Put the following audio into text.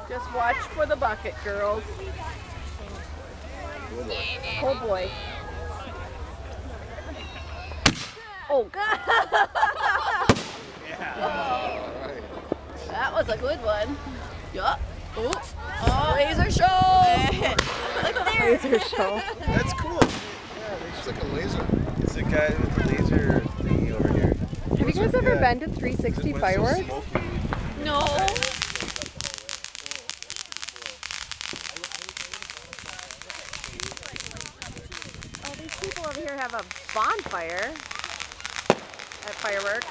Just watch for the bucket, girls. Oh boy. Oh God! That was a good one. Yup. Oh, laser show! Look there. Laser show. That's cool. Yeah, it's like a laser. It's the guy with the laser thingy over here. Have you guys ever been to 360 fireworks? No. Oh, these people over here have a bonfire at fireworks.